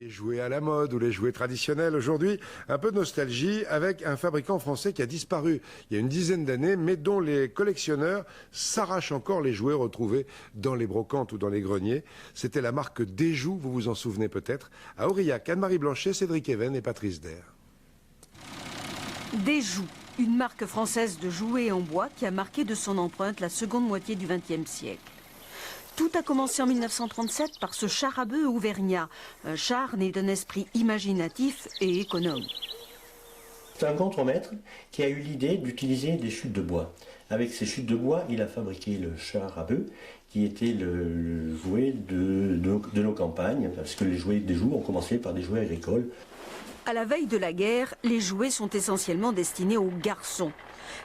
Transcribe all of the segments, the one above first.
Les jouets à la mode ou les jouets traditionnels aujourd'hui, un peu de nostalgie avec un fabricant français qui a disparu il y a une dizaine d'années, mais dont les collectionneurs s'arrachent encore les jouets retrouvés dans les brocantes ou dans les greniers. C'était la marque Desjous, vous vous en souvenez peut-être, à Aurillac, Anne-Marie Blanchet, Cédric Even et Patrice Der. Desjous, une marque française de jouets en bois qui a marqué de son empreinte la seconde moitié du XXe siècle. Tout a commencé en 1937 par ce char à bœuf auvergnat, un char né d'un esprit imaginatif et économe. C'est un contremaître qui a eu l'idée d'utiliser des chutes de bois. Avec ces chutes de bois, il a fabriqué le char à bœuf, qui était le jouet de nos campagnes, parce que les jouets des jouets ont commencé par des jouets agricoles. À la veille de la guerre, les jouets sont essentiellement destinés aux garçons.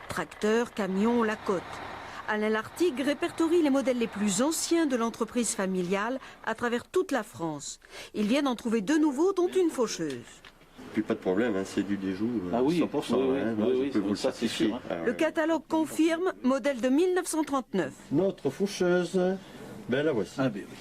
Tracteurs, camions, la côte. Alain Lartigue répertorie les modèles les plus anciens de l'entreprise familiale à travers toute la France. Il vient d'en trouver deux nouveaux, dont une faucheuse. Puis pas de problème, hein, c'est du Desjous 100%. Oui, Je peux vous le certifier. Le catalogue confirme, modèle de 1939. Notre faucheuse, ben la voici. Ah ben oui.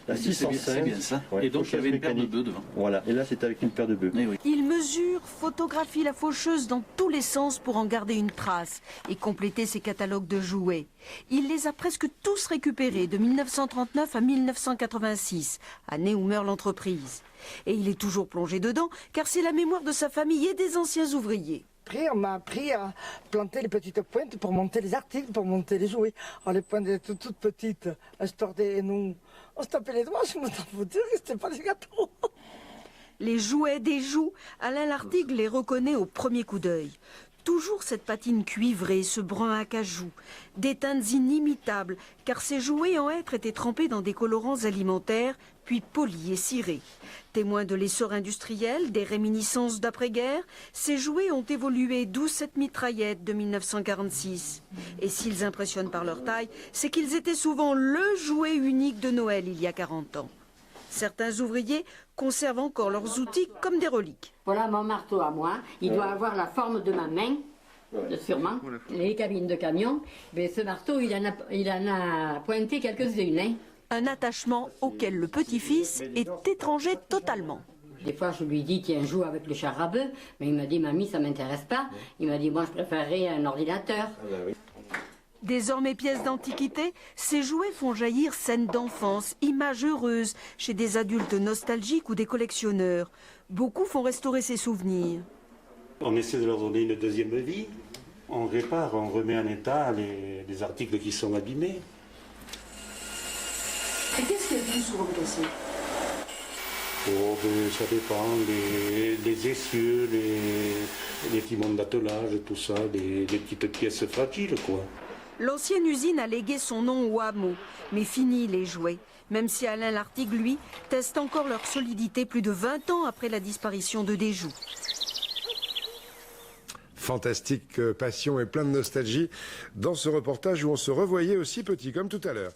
La C'est 605. bien ça. Ouais, Et donc il y avait une paire de mécanique. bœufs devant. Voilà, et là c'est avec une paire de bœufs. Eh oui. Il mesure, photographie la faucheuse dans tous les sens pour en garder une trace et compléter ses catalogues de jouets. Il les a presque tous récupérés de 1939 à 1986, année où meurt l'entreprise. Et il est toujours plongé dedans car c'est la mémoire de sa famille et des anciens ouvriers. Après, on m'a appris à planter les petites pointes pour monter les articles, pour monter les jouets. Alors, les pointes étaient toutes petites, histoire de nous. On se tapait les doigts, je me t'en foutais, c'était pas des gâteaux. Les jouets Desjous, Alain Lartigue les reconnaît au premier coup d'œil. Toujours cette patine cuivrée, ce brun acajou, des teintes inimitables, car ces jouets en hêtre étaient trempés dans des colorants alimentaires, puis polis et cirés. Témoins de l'essor industriel, des réminiscences d'après-guerre, ces jouets ont évolué, d'où cette mitraillette de 1946. Et s'ils impressionnent par leur taille, c'est qu'ils étaient souvent le jouet unique de Noël il y a 40 ans. Certains ouvriers conservent encore leurs outils comme des reliques. Voilà mon marteau à moi. Il doit avoir la forme de ma main, sûrement. Les cabines de camion. Mais ce marteau, il en a pointé quelques-unes. Hein. Un attachement auquel le petit-fils est étranger totalement. Des fois, je lui dis, tiens, joue avec le char à bœuf. Mais il m'a dit, mamie, ça m'intéresse pas. Il m'a dit, moi, je préférerais un ordinateur. Désormais pièces d'antiquité, ces jouets font jaillir scènes d'enfance, images heureuses, chez des adultes nostalgiques ou des collectionneurs. Beaucoup font restaurer ces souvenirs. On essaie de leur donner une deuxième vie. On répare, on remet en état les articles qui sont abîmés. Et qu'est-ce qui est le plus souvent cassé? Oh, ben, ça dépend, les essieux, les timons d'attelage, tout ça, des petites pièces fragiles, quoi. L'ancienne usine a légué son nom au hameau, mais fini les jouets. Même si Alain Lartigue, lui, teste encore leur solidité plus de 20 ans après la disparition de Desjous. Fantastique passion et plein de nostalgie dans ce reportage où on se revoyait aussi petit comme tout à l'heure.